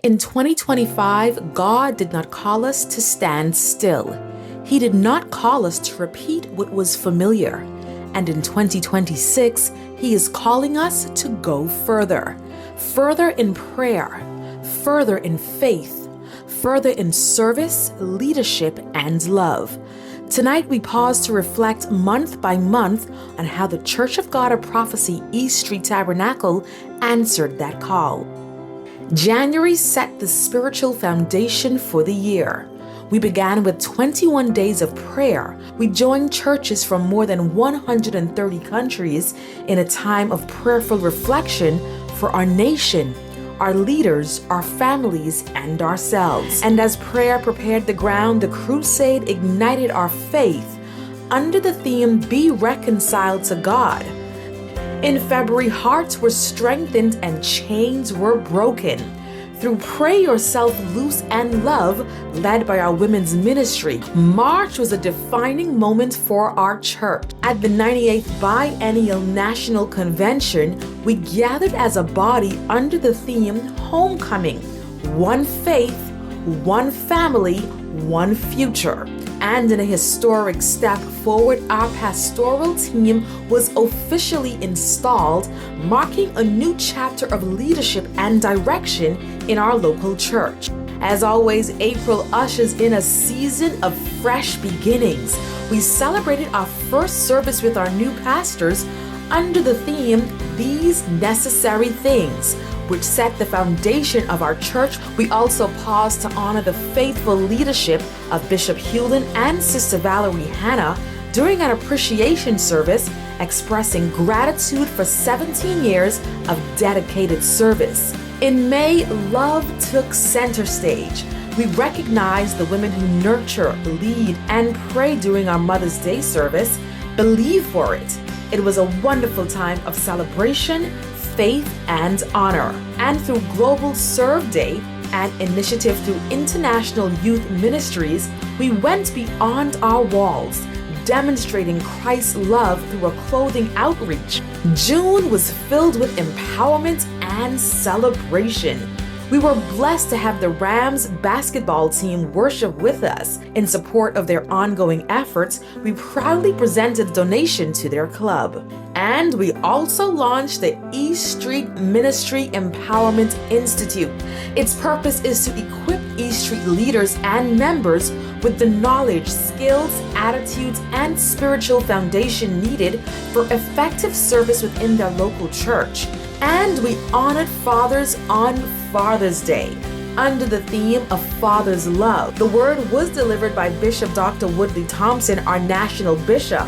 In 2025, God did not call us to stand still. He did not call us to repeat what was familiar. And in 2026, He is calling us to go further. Further in prayer, further in faith, further in service, leadership, and love. Tonight, we pause to reflect month by month on how the Church of God of Prophecy East Street Tabernacle answered that call. January set the spiritual foundation for the year. We began with 21 days of prayer. We joined churches from more than 130 countries in a time of prayerful reflection for our nation, our leaders, our families, and ourselves. And as prayer prepared the ground, the crusade ignited our faith under the theme, Be Reconciled to God. In February, hearts were strengthened and chains were broken. Through Pray Yourself Loose and Love, led by our women's ministry, March was a defining moment for our church. At the 98th Biennial National Convention, we gathered as a body under the theme, Homecoming, One Faith, One Family, One Future. And in a historic step forward, our pastoral team was officially installed, marking a new chapter of leadership and direction in our local church. As always, April ushers in a season of fresh beginnings. We celebrated our first service with our new pastors under the theme, These Necessary Things, which set the foundation of our church. We also paused to honor the faithful leadership of Bishop Hewlin and Sister Valerie Hanna during an appreciation service, expressing gratitude for 17 years of dedicated service. In May, love took center stage. We recognized the women who nurture, lead, and pray during our Mother's Day service. Believe for it. It was a wonderful time of celebration, faith, and honor. And through Global Serve Day, an initiative through International Youth Ministries, we went beyond our walls, demonstrating Christ's love through a clothing outreach. June was filled with empowerment and celebration. We were blessed to have the Rams basketball team worship with us. In support of their ongoing efforts, we proudly presented a donation to their club. And we also launched the East Street Ministry Empowerment Institute. Its purpose is to equip East Street leaders and members with the knowledge, skills, attitudes, and spiritual foundation needed for effective service within their local church. And we honored fathers on Father's Day under the theme of Father's Love. The word was delivered by Bishop Dr. Woodley Thompson, our national bishop.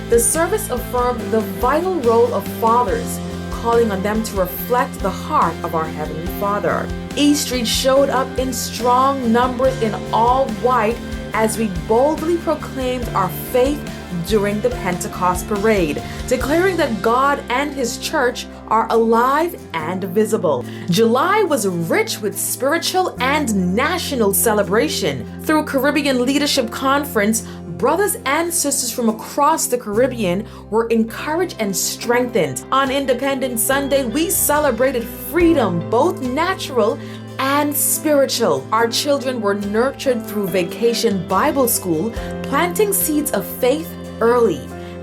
The service affirmed the vital role of fathers, calling on them to reflect the heart of our Heavenly Father. East Street showed up in strong numbers in all white as we boldly proclaimed our faith during the Pentecost parade, declaring that God and His church are alive and visible. July was rich with spiritual and national celebration. Through Caribbean Leadership Conference, brothers and sisters from across the Caribbean were encouraged and strengthened. On Independence Sunday, we celebrated freedom, both natural and spiritual. Our children were nurtured through Vacation Bible School, planting seeds of faith early.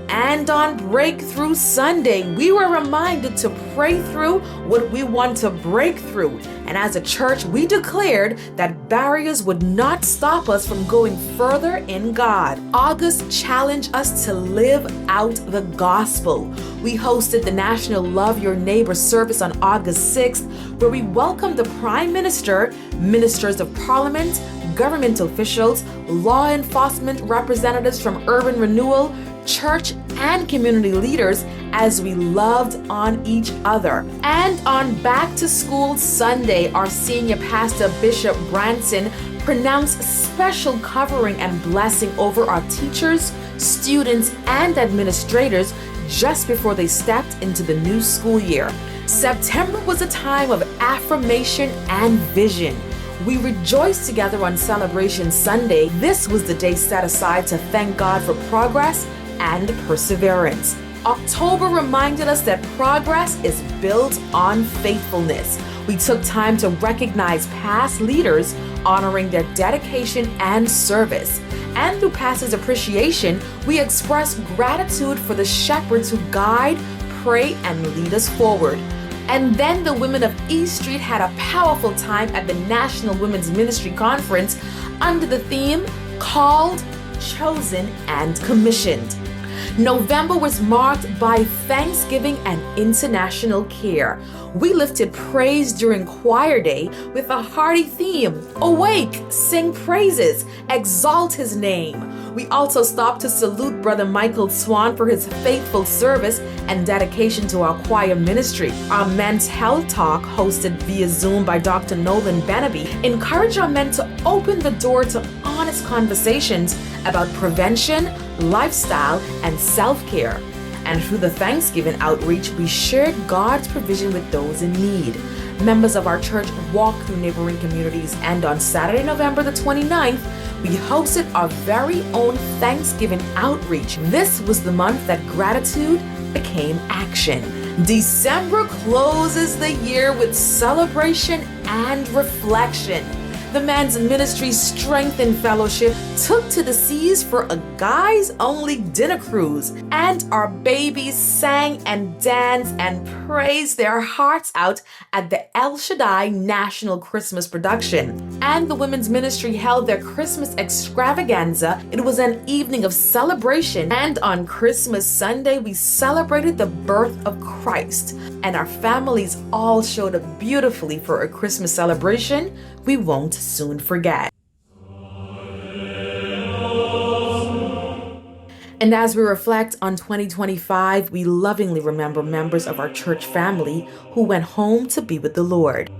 And on Breakthrough Sunday, we were reminded to pray through what we want to break through. And as a church, we declared that barriers would not stop us from going further in God. August challenged us to live out the gospel. We hosted the National Love Your Neighbor service on August 6th, where we welcomed the Prime Minister, ministers of Parliament, government officials, law enforcement representatives from urban renewal, church and community leaders as we loved on each other. And on Back to School Sunday, our senior pastor, Bishop Branson, pronounced special covering and blessing over our teachers, students, and administrators just before they stepped into the new school year. September was a time of affirmation and vision. We rejoiced together on Celebration Sunday. This was the day set aside to thank God for progress and perseverance. October reminded us that progress is built on faithfulness. We took time to recognize past leaders, honoring their dedication and service. And through pastors' appreciation, we express gratitude for the shepherds who guide, pray, and lead us forward. And then the women of East Street had a powerful time at the National Women's Ministry Conference under the theme Called, Chosen, and Commissioned. November was marked by Thanksgiving and International Care. We lifted praise during Choir Day with a hearty theme: Awake, sing praises, exalt his name. We also stopped to salute Brother Michael Swan for his faithful service and dedication to our choir ministry. Our Men's Health Talk, hosted via Zoom by Dr. Nolan Benaby, encouraged our men to open the door to honest conversations about prevention, lifestyle, and self-care. And through the Thanksgiving outreach, we shared God's provision with those in need. Members of our church walked through neighboring communities, and on Saturday, November the 29th, we hosted our very own Thanksgiving outreach. This was the month that gratitude became action. December closes the year with celebration and reflection. The men's ministry Strength in Fellowship took to the seas for a guys-only dinner cruise, and our babies sang and danced and praised their hearts out at the El Shaddai National Christmas production. And the women's ministry held their Christmas extravaganza. It was an evening of celebration, and on Christmas Sunday, we celebrated the birth of Christ. And our families all showed up beautifully for a Christmas celebration we won't soon forget. And as we reflect on 2025, we lovingly remember members of our church family who went home to be with the Lord.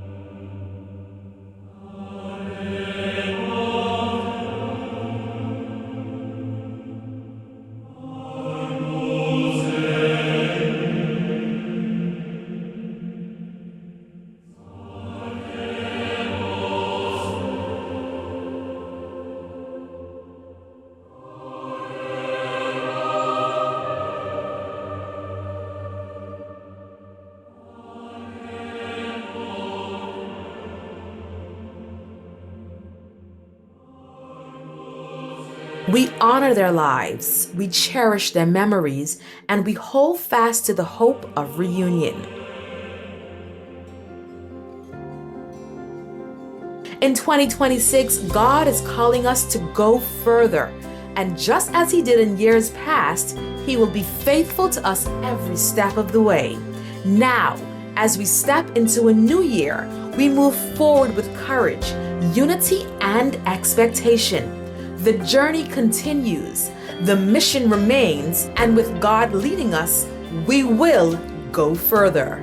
We honor their lives, we cherish their memories, and we hold fast to the hope of reunion. In 2026, God is calling us to go further. And just as He did in years past, He will be faithful to us every step of the way. Now, as we step into a new year, we move forward with courage, unity, and expectation. The journey continues, the mission remains, and with God leading us, we will go further.